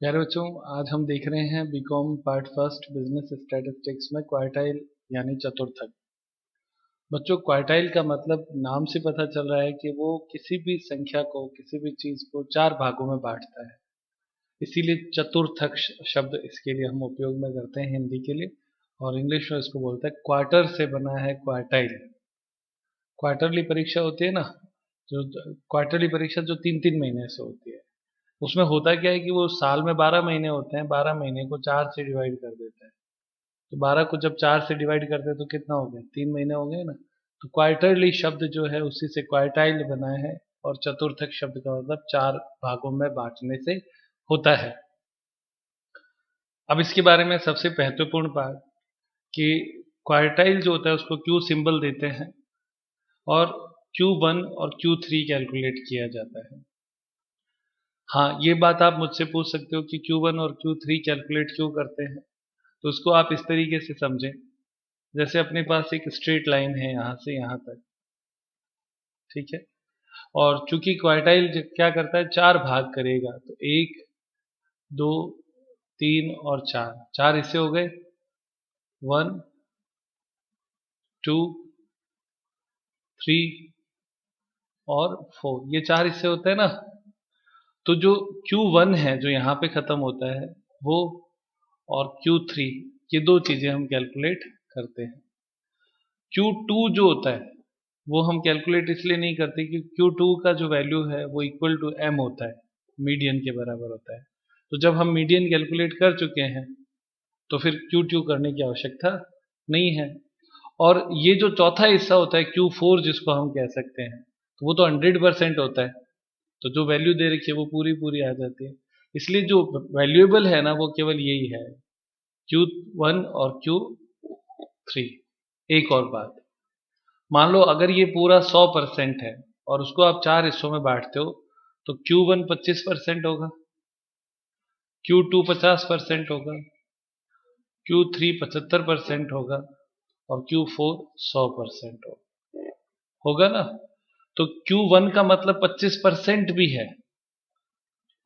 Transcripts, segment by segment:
प्यारे बच्चों, आज हम देख रहे हैं BCom part first business statistics में क्वार्टाइल यानी चतुर्थक। बच्चों, क्वार्टाइल का मतलब नाम से पता चल रहा है कि वो किसी भी संख्या को, किसी भी चीज को चार भागों में बांटता है। इसीलिए चतुर्थक शब्द इसके लिए हम उपयोग में करते हैं हिंदी के लिए, और इंग्लिश में इसको बोलते हैं क्वार्टर से बना है क्वार्टाइल। क्वार्टरली परीक्षा होती है ना, जो क्वार्टरली परीक्षा जो 3-3 महीने से होती है, उसमें होता क्या है कि वो साल में 12 महीने होते हैं, 12 महीने को 4 से डिवाइड कर देते हैं। तो 12 को जब 4 से डिवाइड करते हैं तो कितना हो गया, 3 महीने हो गए ना। तो क्वार्टरली शब्द जो है उसी से क्वार्टाइल बना है, और चतुर्थक शब्द का मतलब चार भागों में बांटने से होता है। अब इसके बारे में सबसे महत्वपूर्ण बात कि क्वार्टाइल जो होता है उसको क्यू सिंबल देते हैं, और Q1 और Q3 कैलकुलेट किया जाता है। हाँ, ये बात आप मुझसे पूछ सकते हो कि Q1 और Q3 कैलकुलेट क्यों करते हैं। तो उसको आप इस तरीके से समझें, जैसे अपने पास एक स्ट्रेट लाइन है यहाँ से यहाँ तक, ठीक है। और चूंकि क्वार्टाइल क्या करता है, चार भाग करेगा, तो 1, 2, 3 और 4, चार हिस्से हो गए। 1, 2, 3 और 4, ये चार हिस्से होते हैं ना। तो जो Q1 है जो यहाँ पे खत्म होता है वो, और Q3, ये दो चीजें हम कैलकुलेट करते हैं। Q2 जो होता है वो हम कैलकुलेट इसलिए नहीं करते कि Q2 का जो वैल्यू है वो इक्वल टू M होता है, मीडियन के बराबर होता है। तो जब हम मीडियन कैलकुलेट कर चुके हैं तो फिर Q2 करने की आवश्यकता नहीं है। और ये जो चौथा हिस्सा होता है Q4 जिसको हम कह सकते हैं, तो वो तो 100% होता है। तो जो वैल्यू दे रखी है वो पूरी पूरी आ जाती है। इसलिए जो वैल्यूएबल है ना वो केवल यही है, Q1 और Q3। एक और बात, मान लो अगर ये पूरा 100% है और उसको आप चार हिस्सों में बांटते हो, तो Q1 25% होगा, Q2 50% होगा, Q3 75% होगा, और Q4 100% होगा ना। तो Q1 का मतलब 25% भी है,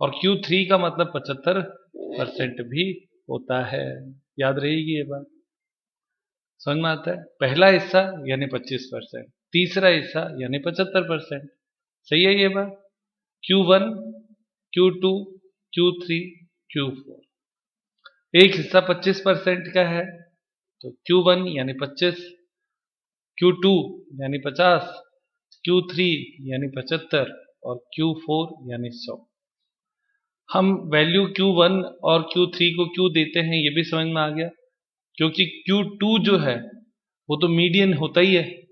और Q3 का मतलब 75% भी होता है। याद रहेगी ये बात, समझ में आता है। पहला हिस्सा यानी 25%, तीसरा हिस्सा यानी 75%। सही है ये बात। Q1, Q2, Q3, Q4, एक हिस्सा 25% का है, तो Q1 यानी 25, Q2 यानी 50, Q3 यानी 75, और Q4 यानी 100। हम वैल्यू Q1 और Q3 को क्यों देते हैं ये भी समझ में आ गया, क्योंकि Q2 जो है वो तो मीडियन होता ही है।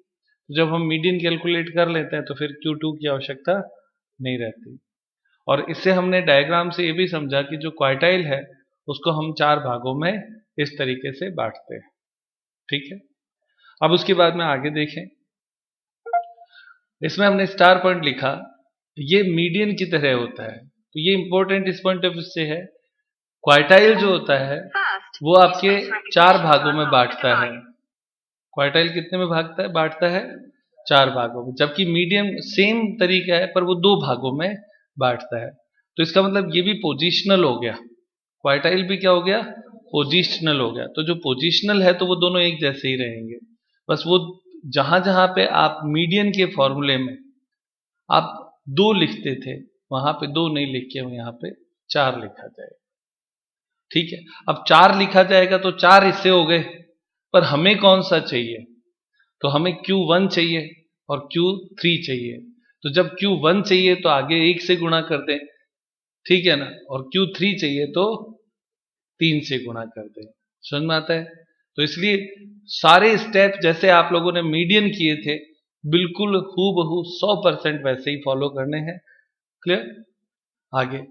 जब हम मीडियन कैलकुलेट कर लेते हैं तो फिर Q2 की आवश्यकता नहीं रहती। और इससे हमने डायग्राम से ये भी समझा कि जो क्वार्टाइल है उसको हम चार भागों में इस तरीके से बांटते हैं, ठीक है। अब उसके बाद में आगे देखें, इसमें हमने स्टार पॉइंट लिखा, ये मीडियन की तरह होता है। तो ये इंपॉर्टेंट इस पॉइंट ऑफ व्यू से है, क्वार्टाइल जो होता है वो आपके चार भागों में बांटता है। क्वार्टाइल कितने में भागता है, बांटता है चार भागों में, जबकि मीडियम सेम तरीका है पर वो दो भागों में बांटता है। तो इसका मतलब ये भी पोजिशनल हो गया, क्वार्टाइल भी क्या हो गया, पोजिशनल हो गया। तो जो पोजिशनल है तो वो दोनों एक जैसे ही रहेंगे, बस वो जहां जहां पे आप मीडियन के फॉर्मूले में आप दो लिखते थे वहां पे दो नहीं लिख के यहाँ पे चार लिखा जाएगा, ठीक है। अब चार लिखा जाएगा तो चार हिस्से हो गए, पर हमें कौन सा चाहिए, तो हमें Q1 चाहिए और Q3 चाहिए। तो जब Q1 चाहिए तो आगे एक से गुणा कर दें, ठीक है ना, और Q3 चाहिए तो 3 से गुणा कर दें। समझ में आता है। तो इसलिए सारे स्टेप जैसे आप लोगों ने मीडियन किए थे बिल्कुल हूबहू 100% वैसे ही फॉलो करने हैं। क्लियर। आगे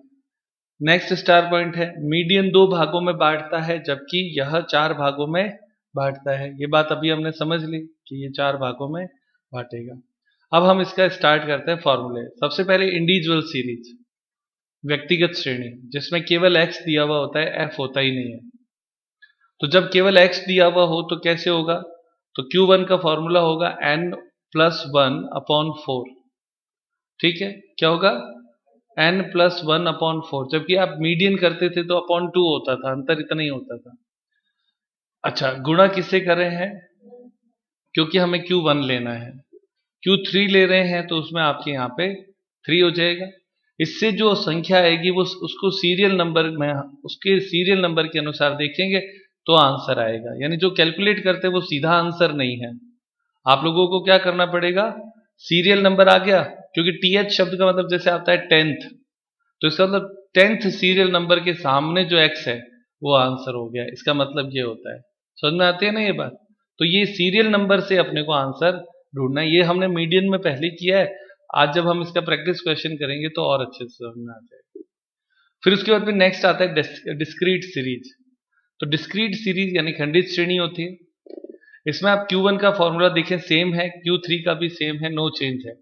नेक्स्ट स्टार पॉइंट है, मीडियन दो भागों में बांटता है जबकि यह चार भागों में बांटता है। ये बात अभी हमने समझ ली कि ये चार भागों में बांटेगा। अब हम इसका स्टार्ट करते हैं फॉर्मूले। सबसे पहले इंडिविजुअल सीरीज, व्यक्तिगत श्रेणी, जिसमें केवल x दिया हुआ होता है, f होता ही नहीं है। तो जब केवल x दिया हुआ हो तो कैसे होगा, तो Q1 का फॉर्मूला होगा n+1/4, ठीक है। क्या होगा, n+1/4, जबकि आप मीडियन करते थे तो अपॉन 2 होता था, अंतर इतना ही होता था। अच्छा, गुणा किससे कर रहे हैं? क्योंकि हमें Q1 लेना है, Q3 ले रहे हैं तो उसमें आपके यहाँ पे 3 हो जाएगा। इससे जो संख्या आएगी वो उसको सीरियल नंबर में, उसके सीरियल नंबर के अनुसार देखेंगे तो आंसर आएगा। यानी जो कैलकुलेट करते हैं वो सीधा आंसर नहीं है, आप लोगों को क्या करना पड़ेगा, सीरियल नंबर आ गया, क्योंकि TH शब्द का मतलब जैसे आता है 10th, तो इसका मतलब 10th सीरियल नंबर के सामने जो x है वो आंसर हो गया, इसका मतलब ये होता है। समझ में आती है ना ये बात? तो ये सीरियल नंबर से अपने को आंसर ढूंढना है। ये हमने मीडियन में पहले किया है, आज जब हम इसका प्रैक्टिस क्वेश्चन करेंगे तो और अच्छे से समझ में आ जाएगा। फिर उसके बाद में नेक्स्ट आता है डिस्क्रीट सीरीज। तो डिस्क्रीट सीरीज यानी खंडित श्रेणी होती है। इसमें आप Q1 का फॉर्मूला देखें सेम है, Q3 का भी सेम है, नो चेंज है।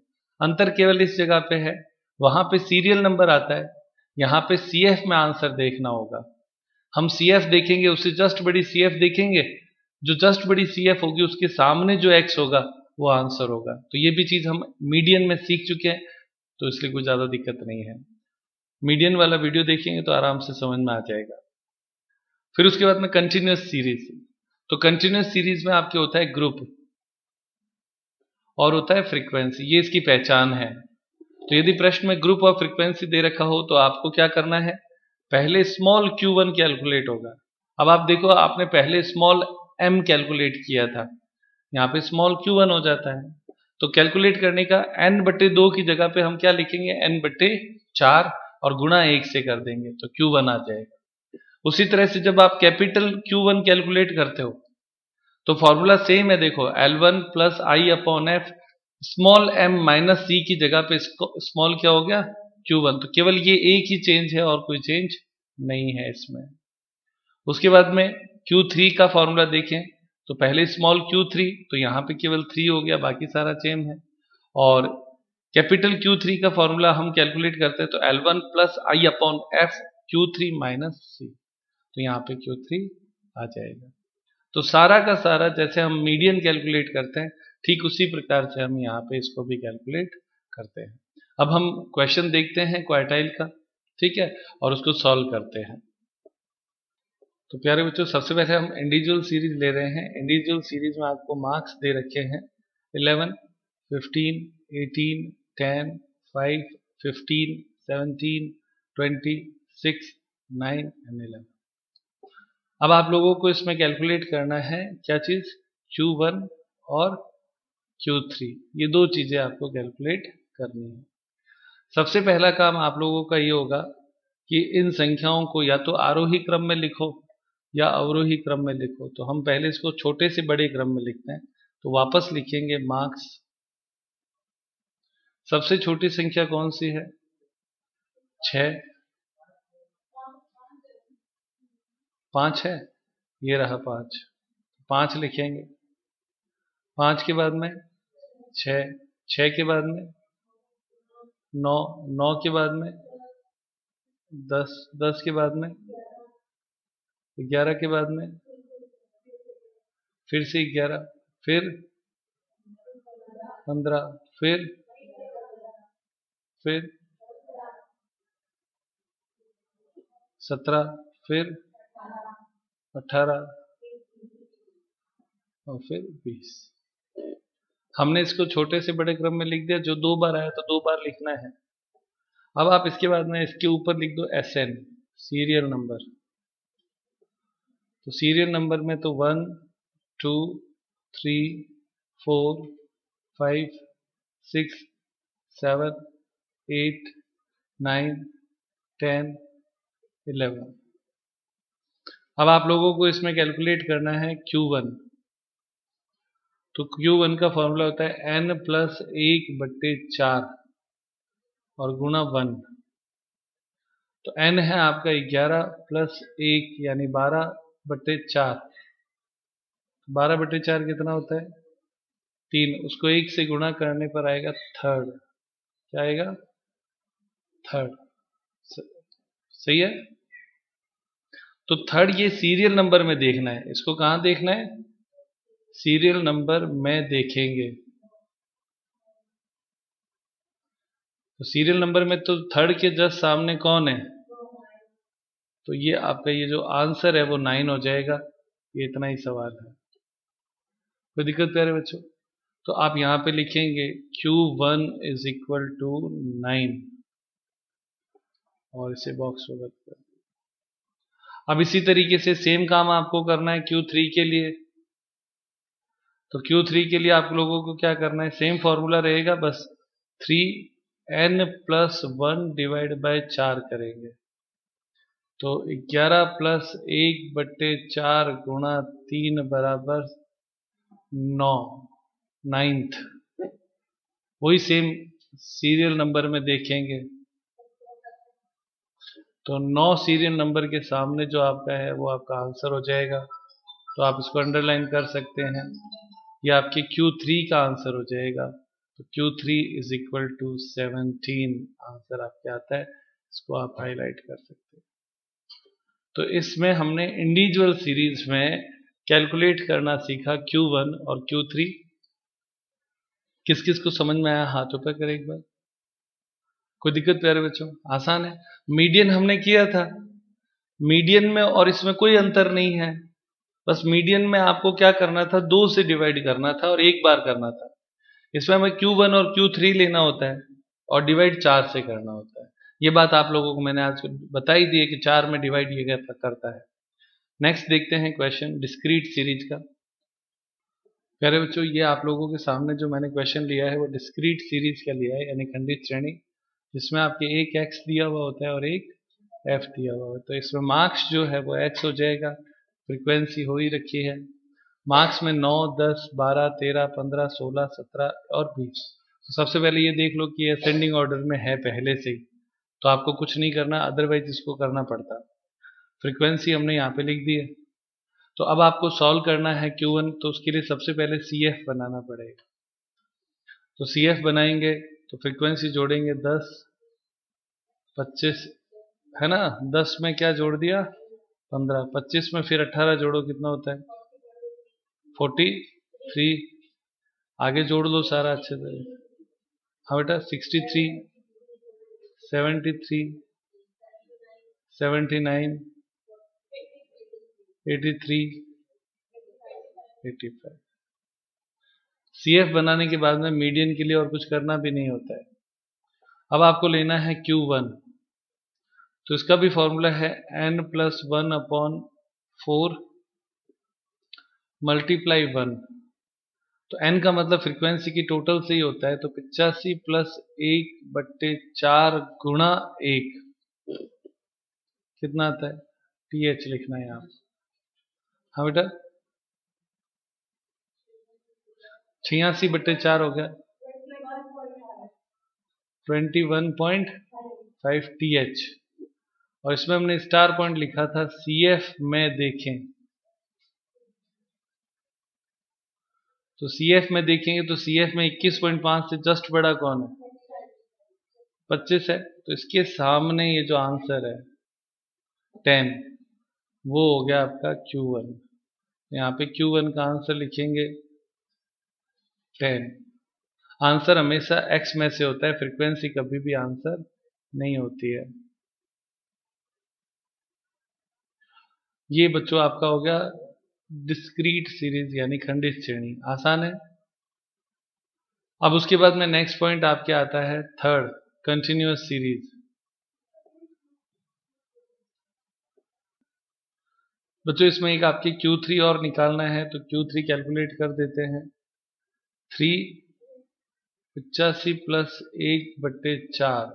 अंतर केवल इस जगह पे है, वहां पे सीरियल नंबर आता है, यहाँ पे CF में आंसर देखना होगा। हम CF देखेंगे, उससे जस्ट बड़ी CF देखेंगे, जो जस्ट बड़ी CF होगी उसके सामने जो X होगा वो आंसर होगा। तो ये भी चीज हम मीडियन में सीख चुके हैं, तो इसलिए कोई ज्यादा दिक्कत नहीं है। मीडियन वाला वीडियो देखेंगे तो आराम से समझ में आ जाएगा। फिर उसके बाद में कंटिन्यूस सीरीज। तो कंटिन्यूस सीरीज में आपके होता है ग्रुप और होता है फ्रीक्वेंसी, ये इसकी पहचान है। तो यदि प्रश्न में ग्रुप और फ्रीक्वेंसी दे रखा हो तो आपको क्या करना है, पहले स्मॉल Q1 कैलकुलेट होगा। अब आप देखो, आपने पहले स्मॉल m कैलकुलेट किया था, यहाँ पे स्मॉल Q1 हो जाता है। तो कैलकुलेट करने का n/2 की जगह पे हम क्या लिखेंगे, n/4 और गुणा 1 से कर देंगे तो Q1 आ जाएगा। उसी तरह से जब आप कैपिटल Q1 कैलकुलेट करते हो तो फॉर्मूला सेम है, देखो L1 + I/f, small m - c की जगह पे स्मॉल क्या हो गया, Q1। तो केवल ये एक ही चेंज है और कोई चेंज नहीं है इसमें। उसके बाद में Q3 का फॉर्मूला देखें तो पहले स्मॉल Q3, तो यहाँ पे केवल 3 हो गया, बाकी सारा सेम है। और कैपिटल Q3 का फॉर्मूला हम कैलकुलेट करते हैं तो L1 + I/f Q3 - c, तो यहाँ पे Q3 आ जाएगा। तो सारा का सारा जैसे हम मीडियन कैलकुलेट करते हैं, ठीक उसी प्रकार से हम यहाँ पे इसको भी कैलकुलेट करते हैं। अब हम क्वेश्चन देखते हैं क्वार्टाइल का, ठीक है, और उसको सॉल्व करते हैं। तो प्यारे बच्चों, सबसे पहले हम इंडिविजुअल सीरीज ले रहे हैं। इंडिविजुअल सीरीज में आपको मार्क्स दे रखे हैं 11, 15, 18, 10, 5, 15, 17, 20, 6, 9 एंड 11। अब आप लोगों को इसमें कैलकुलेट करना है क्या चीज, Q1 और Q3, ये दो चीजें आपको कैलकुलेट करनी है। सबसे पहला काम आप लोगों का ये होगा कि इन संख्याओं को या तो आरोही क्रम में लिखो या अवरोही क्रम में लिखो। तो हम पहले इसको छोटे से बड़े क्रम में लिखते हैं, तो वापस लिखेंगे मार्क्स। सबसे छोटी संख्या कौन सी है, 6, 5 है, ये रहा 5, 5 लिखेंगे। 5 के बाद में 6, 6 के बाद में 9, 9 के बाद में 10, 10 के बाद में 11 के बाद में फिर से 11, फिर 15, फिर 17, फिर 18 और फिर 20। हमने इसको छोटे से बड़े क्रम में लिख दिया, जो 2 बार आया तो 2 बार लिखना है। अब आप इसके बाद में इसके ऊपर लिख दो SN, सीरियल नंबर। तो सीरियल नंबर में तो 1, 2, 3, 4, 5, 6, 7, 8, 9, 10, 11। अब आप लोगों को इसमें कैलकुलेट करना है Q1। तो Q1 का फॉर्मूला होता है n+1/4 और गुणा 1। तो n है आपका 11 + 1 यानी 12/4। 12/4 कितना होता है, 3। उसको 1 से गुणा करने पर आएगा थर्ड। क्या आएगा, थर्ड। सही है। तो थर्ड ये सीरियल नंबर में देखना है, इसको कहां देखना है, सीरियल नंबर में देखेंगे। तो सीरियल नंबर में तो थर्ड के जस्ट सामने कौन है, तो ये आपका ये जो आंसर है वो 9 हो जाएगा। ये इतना ही सवाल है, कोई दिक्कत प्यारे बच्चों? तो आप यहाँ पे लिखेंगे Q1 इज इक्वल टू 9 और इसे बॉक्स में बंद कर। अब इसी तरीके से सेम काम आपको करना है Q3 के लिए। तो Q3 के लिए आप लोगों को क्या करना है, सेम फॉर्मूला रहेगा, बस 3n+1 डिवाइड बाय 4 करेंगे। तो 11 + 1/4 गुणा 3 बराबर 9, 9th। वही सेम सीरियल नंबर में देखेंगे तो 9 सीरियल नंबर के सामने जो आपका है वो आपका आंसर हो जाएगा। तो आप इसको अंडरलाइन कर सकते हैं, ये आपके Q3 का आंसर हो जाएगा। तो Q3 is equal to 17 answer आपके आता है, इसको आप हाईलाइट कर सकते हैं। तो इसमें हमने इंडिविजुअल सीरीज में कैलकुलेट करना सीखा Q1 और Q3। किस किस को समझ में आया हाथ ऊपर करें एक बार। कोई दिक्कत प्यारे बच्चों? आसान है। मीडियन हमने किया था, मीडियन में और इसमें कोई अंतर नहीं है, बस मीडियन में आपको क्या करना था, 2 से डिवाइड करना था और एक बार करना था। इसमें हमें Q1 और Q3 लेना होता है और डिवाइड 4 से करना होता है। ये बात आप लोगों को मैंने आज बता ही दी है कि 4 में डिवाइड ये करता है। नेक्स्ट देखते हैं क्वेश्चन डिस्क्रीट सीरीज का। प्यारे बच्चों, ये आप लोगों के सामने जो मैंने क्वेश्चन लिया है वो डिस्क्रीट सीरीज का लिया है, यानी खंडित श्रेणी, जिसमें आपके एक x दिया हुआ होता है और एक f दिया हुआ होता है। तो इसमें मार्क्स जो है वो x हो जाएगा, फ्रीक्वेंसी हो ही रखी है। मार्क्स में 9, 10, 12, 13, 15, 16, 17 और 20। तो सबसे पहले ये देख लो कि असेंडिंग ऑर्डर में है पहले से ही, तो आपको कुछ नहीं करना, अदरवाइज इसको करना पड़ता। फ्रीक्वेंसी हमने यहाँ पे लिख दी है। तो अब आपको सॉल्व करना है Q1, तो उसके लिए सबसे पहले CF बनाना पड़ेगा। तो CF बनाएंगे तो फ्रीक्वेंसी जोड़ेंगे 10, 25 है ना, 10 में क्या जोड़ दिया 15, 25 में फिर 18 जोड़ो कितना होता है 43, आगे जोड़ लो सारा अच्छे से। हाँ बेटा 63, 73, 79, 83, 85। CF बनाने के बाद में मीडियन के लिए और कुछ करना भी नहीं होता है। अब आपको लेना है Q1, तो इसका भी फॉर्मूला है n+1/4 मल्टीप्लाई 1। तो n का मतलब फ्रीक्वेंसी की टोटल से ही होता है, तो 85 + 1/4 गुणा 1 कितना आता है, TH लिखना है आप। हाँ बेटा 86/4 हो गया 21.5 TH। और इसमें हमने स्टार पॉइंट लिखा था CF में देखें, तो CF में देखेंगे तो CF में 21.5 से जस्ट बड़ा कौन है 25 है, तो इसके सामने ये जो आंसर है 10, वो हो गया आपका Q1। यहाँ पे Q1 का आंसर लिखेंगे 10। आंसर हमेशा x में से होता है, फ्रीक्वेंसी कभी भी आंसर नहीं होती है। ये बच्चों आपका हो गया डिस्क्रीट सीरीज यानी खंडित श्रेणी, आसान है। अब उसके बाद में नेक्स्ट पॉइंट आपके आता है थर्ड, कंटिन्यूअस सीरीज। बच्चों इसमें एक आपकी Q3 और निकालना है, तो Q3 कैलकुलेट कर देते हैं। 85 + 1/4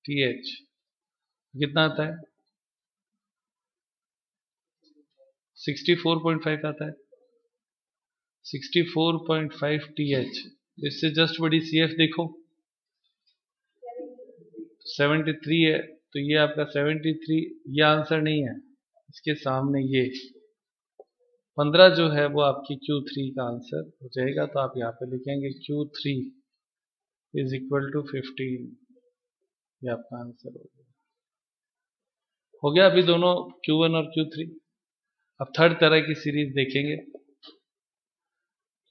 TH कितना आता है 64.5 आता है, 64.5 TH। इससे जस्ट बड़ी CF देखो 73 है, तो ये आपका 73, ये आंसर नहीं है, इसके सामने ये 15 जो है वो आपकी Q3 का आंसर हो जाएगा। तो आप यहाँ पे लिखेंगे Q3 इज इक्वल टू 15, ये आपका आंसर हो गया अभी दोनों Q1 और Q3। अब थर्ड तरह की सीरीज देखेंगे।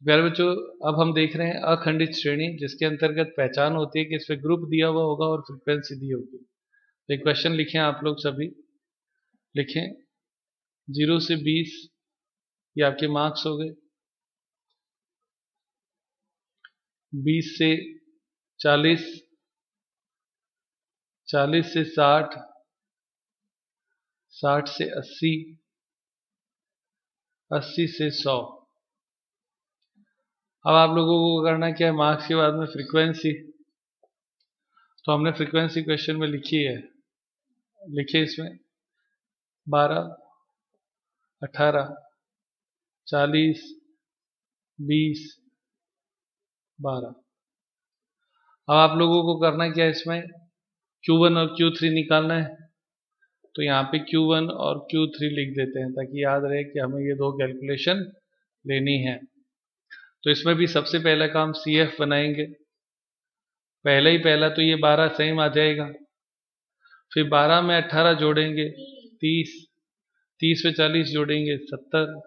प्यारे बच्चों, अब हम देख रहे हैं अखंडित श्रेणी, जिसके अंतर्गत पहचान होती है कि इसमें ग्रुप दिया हुआ होगा और फ्रीक्वेंसी दी होगी। तो एक क्वेश्चन लिखें आप लोग सभी, लिखें 0 से 20, ये आपके मार्क्स हो गए। 20 से 40, 40 से 60, 60 से 80, 80 से 100। अब आप लोगों को करना क्या है, मार्क्स के बाद में फ्रीक्वेंसी। तो हमने फ्रीक्वेंसी क्वेश्चन में लिखी है, लिखिए इसमें 12, 18, 40, 20, 12। अब आप लोगों को करना क्या है, इसमें Q1 और Q3 निकालना है। तो यहाँ पे Q1 और Q3 लिख देते हैं ताकि याद रहे कि हमें ये दो कैलकुलेशन लेनी है। तो इसमें भी सबसे पहला काम CF बनाएंगे। पहला ही पहला तो ये 12 सेम आ जाएगा, फिर 12 में 18 जोड़ेंगे 30, 30 में 40 जोड़ेंगे 70,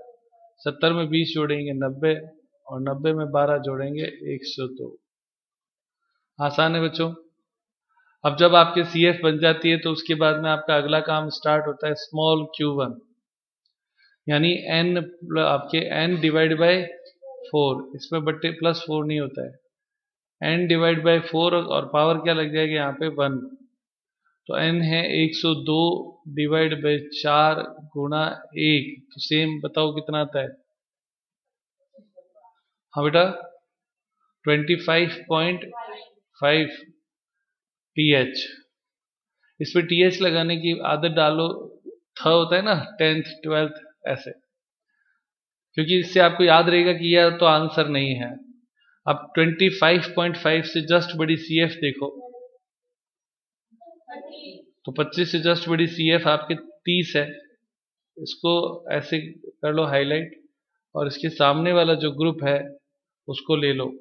70 में 20 जोड़ेंगे 90, और 90 में 12 जोड़ेंगे 102। आसान है बच्चों। अब जब आपके CF बन जाती है तो उसके बाद में आपका अगला काम स्टार्ट होता है स्मॉल Q1, यानी n आपके n डिवाइड बाय 4, इसमें बट्टे +4 नहीं होता है, n डिवाइड बाय 4 और पावर क्या लग जाएगी यहाँ पे 1। तो n है 102 डिवाइड बाय 4 गुणा 1, तो सेम बताओ कितना आता है। हाँ बेटा 25.5 TH। इस पे TH लगाने की आदत डालो, थ होता है ना 10th 12th ऐसे, क्योंकि इससे आपको याद रहेगा कि यह तो आंसर नहीं है। अब 25.5 से जस्ट बड़ी CF देखो, तो 25 से जस्ट बड़ी CF आपके 30 है। इसको ऐसे कर लो हाईलाइट, और इसके सामने वाला जो ग्रुप है उसको ले लो।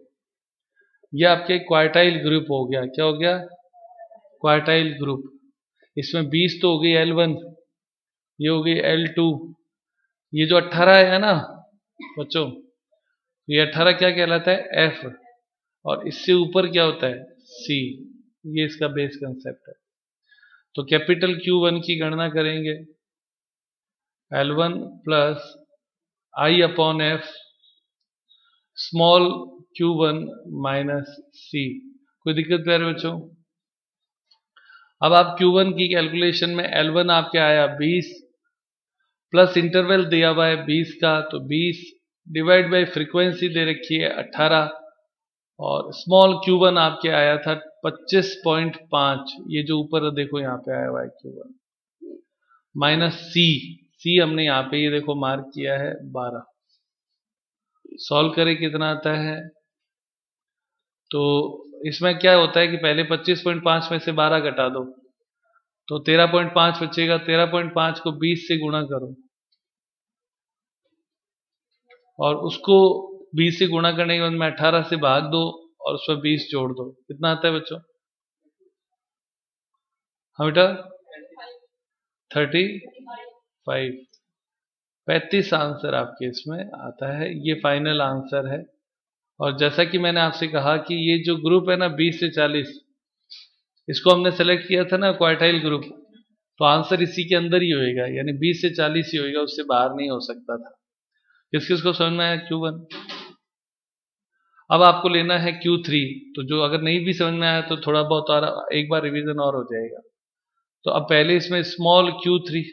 यह आपके क्वार्टाइल ग्रुप हो गया। क्या हो गया? Quartile group. इसमें 20 तो हो गई L1, ये हो गई L2, ये जो 18 है ना बच्चों, ये 18 क्या कहलाता है? F, और इससे ऊपर क्या होता है? C। ये इसका बेस कंसेप्ट है। तो कैपिटल Q1 की गणना करेंगे, L1 plus I upon F small Q1 minus C। कोई दिक्कत प्यारे बच्चों? अब आप Q1 की कैलकुलेशन में L1 आपके आया 20, प्लस इंटरवल दिया हुआ है 20 का, तो 20 डिवाइड बाय फ्रीक्वेंसी दे रखी है 18, और स्मॉल Q1 आपके आया था 25.5। ये जो ऊपर देखो यहाँ पे आया हुआ है Q1 माइनस C हमने यहाँ पे ये देखो मार्क किया है 12। सॉल्व करें कितना आता है? तो इसमें क्या होता है कि पहले 25.5 में से 12 घटा दो तो 13.5 बचेगा। 13.5 को 20 से गुणा करो, और उसको 20 से गुणा करने के बाद में 18 से भाग दो, और उस पर 20 जोड़ दो। कितना आता है बच्चों? हाँ बेटा 35, 35 आंसर आपके इसमें आता है। ये फाइनल आंसर है। और जैसा कि मैंने आपसे कहा कि ये जो ग्रुप है ना 20 से 40, इसको हमने सेलेक्ट किया था ना क्वार्टाइल ग्रुप, तो आंसर इसी के अंदर ही होएगा, यानी 20 से 40 ही होएगा, उससे बाहर नहीं हो सकता था। किस किस को समझ में आया Q1? अब आपको लेना है Q3, तो जो अगर नहीं भी समझ में आया तो थोड़ा बहुत और एक बार रिवीजन और हो जाएगा। तो अब पहले इसमें स्मॉल Q3,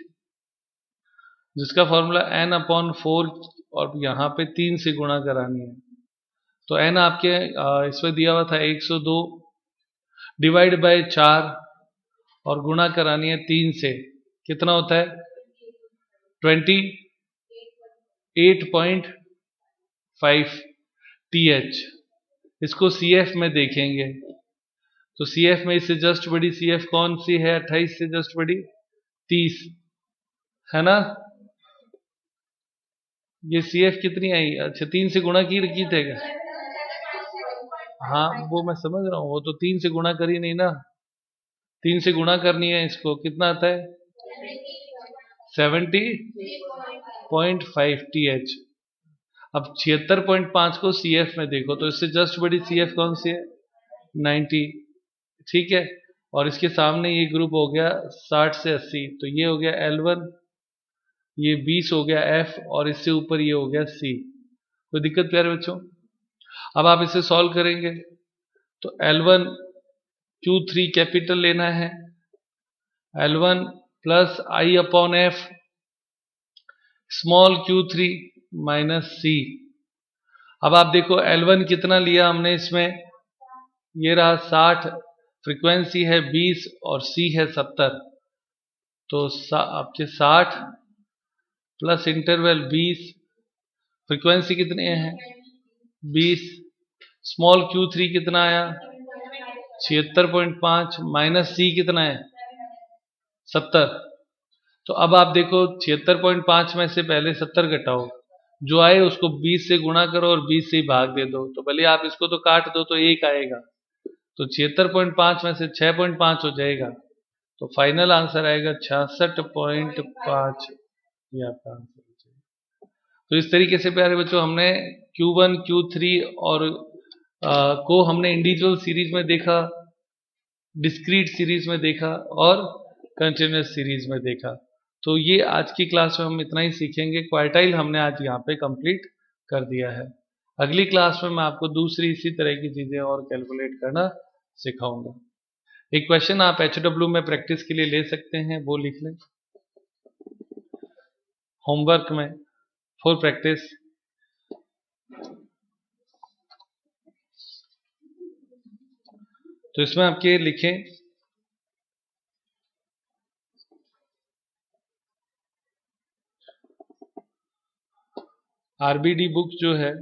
जिसका फॉर्मूला n अपॉन 4, और यहाँ पे 3 से गुणा करानी है। तो n आपके इसमें दिया हुआ था 102 डिवाइड बाय 4, और गुणा करानी है 3 से। कितना होता है? 28.5 TH। इसको CF में देखेंगे, तो CF में इससे जस्ट बड़ी CF कौन सी है? 28 से जस्ट बड़ी 30 है ना। ये CF कितनी आई? अच्छा 3 से गुणा की थे क्या? हाँ वो मैं समझ रहा हूँ, वो तो 3 से गुणा करी नहीं ना, 3 से गुणा करनी है इसको। कितना आता है? 70.5 TH। अब 76.5 को CF में देखो तो इससे जस्ट बड़ी CF कौन सी है? 90, ठीक है। और इसके सामने ये ग्रुप हो गया 60 से 80, तो ये हो गया L1, ये 20 हो गया F, और इससे ऊपर ये हो गया C। कोई दिक्कत प्यारे बच्चों? अब आप इसे सॉल्व करेंगे तो L1 Q3 कैपिटल लेना है, L1 plus I upon F small Q3 minus C। अब आप देखो L1 कितना लिया हमने इसमें, ये रहा 60, फ्रीक्वेंसी है 20 और C है 70, तो आपके 60 प्लस इंटरवल 20, फ्रीक्वेंसी कितने हैं 20, स्मॉल Q3 कितना आया 76.5 माइनस C कितना है 70। तो अब आप देखो 76.5 में से पहले 70 घटाओ, जो आए उसको 20 से गुणा करो और 20 से ही भाग दे दो, तो भले आप इसको तो काट दो तो 1 आएगा, तो 76.5 में से 6.5 हो जाएगा, तो फाइनल आंसर आएगा 66.5, ये आपका आंसर हो जाएगा। तो इस तरीके से प्यारे बच्चों हमने Q1 Q3 और को हमने इंडिविजुअल सीरीज में देखा, डिस्क्रीट सीरीज में देखा और कंटिन्यूस सीरीज में देखा। तो ये आज की क्लास में हम इतना ही सीखेंगे। क्वार्टाइल हमने आज यहाँ पे कंप्लीट कर दिया है। अगली क्लास में मैं आपको दूसरी इसी तरह की चीजें और कैलकुलेट करना सिखाऊंगा। एक क्वेश्चन आप HW में प्रैक्टिस के लिए ले सकते हैं, वो लिख लें होमवर्क में फॉर प्रैक्टिस। तो इसमें आपके लिखें RBD बुक जो है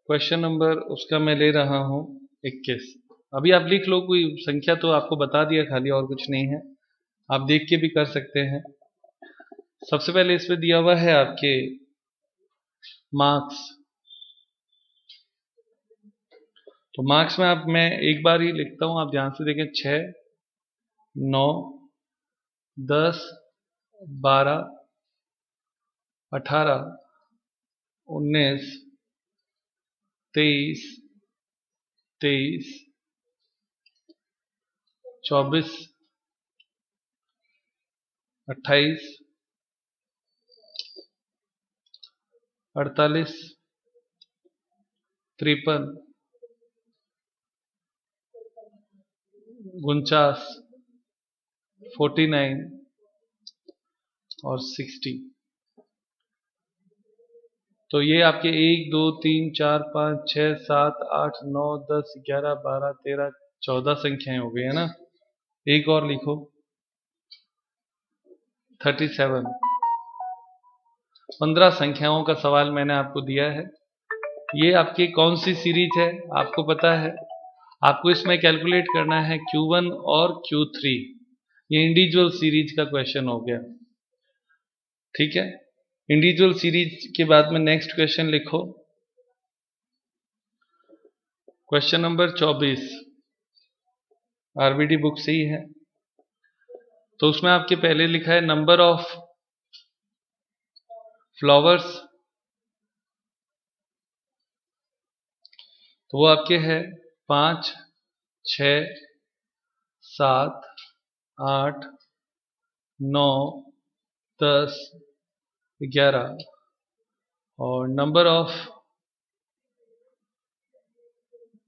क्वेश्चन नंबर उसका मैं ले रहा हूं 21। अभी आप लिख लो, कोई संख्या तो आपको बता दिया खाली, और कुछ नहीं है, आप देख के भी कर सकते हैं। सबसे पहले इसमें दिया हुआ है आपके मार्क्स, तो मार्क्स में मैं एक बार ही लिखता हूं, आप ध्यान से देखें 6, 9, 10, 12, 18, 19, 23, 24, 28, 48, 53, 49, 49 और 60। तो ये आपके 1, 2, 3, 4, 5, 6, 7, 8, 9, 10, 11, 12, 13, 14 संख्याएं हो गई है ना। एक और लिखो 37। 15 संख्याओं का सवाल मैंने आपको दिया है। ये आपकी कौन सी सीरीज है आपको पता है, आपको इसमें कैलकुलेट करना है Q1 और Q3। ये इंडिविजुअल सीरीज का क्वेश्चन हो गया, ठीक है। इंडिविजुअल सीरीज के बाद में नेक्स्ट क्वेश्चन लिखो क्वेश्चन नंबर 24, RBD बुक से ही है। तो उसमें आपके पहले लिखा है नंबर ऑफ फ्लावर्स, तो वो आपके है 5, 6, 7, 8, 9, 10, 11, और नंबर ऑफ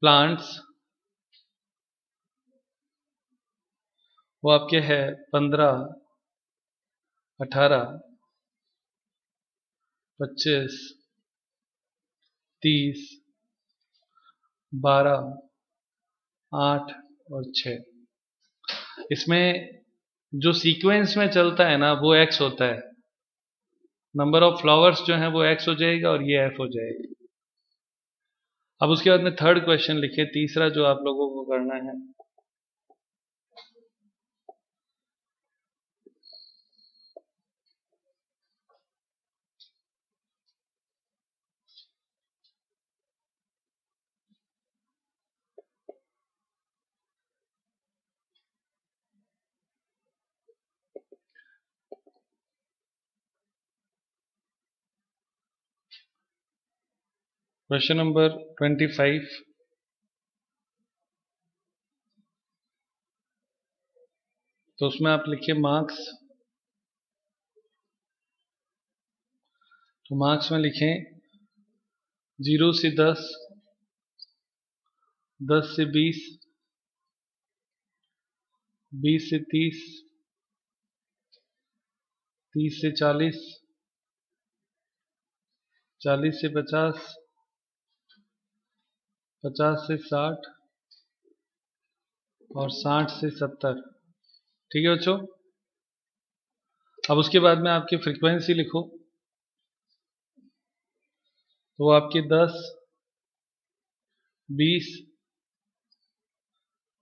प्लांट्स वो आपके है 15, 18, 25, 30, 12, 8 और 6। इसमें जो सीक्वेंस में चलता है ना वो X होता है, नंबर ऑफ फ्लावर्स जो है वो X हो जाएगा और ये F हो जाएगा। अब उसके बाद में थर्ड क्वेश्चन लिखे, तीसरा जो आप लोगों को करना है। Question number 25। तो उसमें आप लिखिए मार्क्स। तो मार्क्स में लिखें 0 से 10, 10 से 20, 20 से 30, 30 से 40, 40 से 50, 50 से 60 और 60 से 70। ठीक है बच्चों। अब उसके बाद में आपकी फ्रीक्वेंसी लिखो। तो आपकी 10, 20,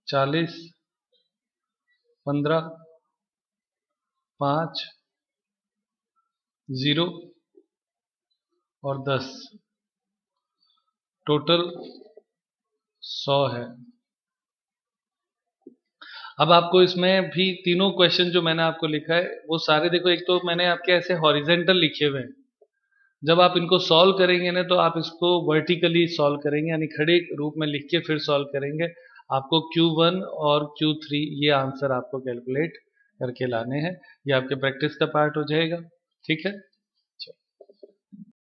40, 15, 5, 0 और 10, टोटल 100 है। अब आपको इसमें भी तीनों क्वेश्चन जो मैंने आपको लिखा है वो सारे देखो, एक तो मैंने आपके ऐसे हॉरिजेंटल लिखे हुए हैं। जब आप इनको सॉल्व करेंगे ना तो आप इसको वर्टिकली सॉल्व करेंगे, यानी खड़े रूप में लिख के फिर सॉल्व करेंगे। आपको Q1 और Q3 ये आंसर आपको कैलकुलेट करके लाने हैं। ये आपके प्रैक्टिस का पार्ट हो जाएगा। ठीक है।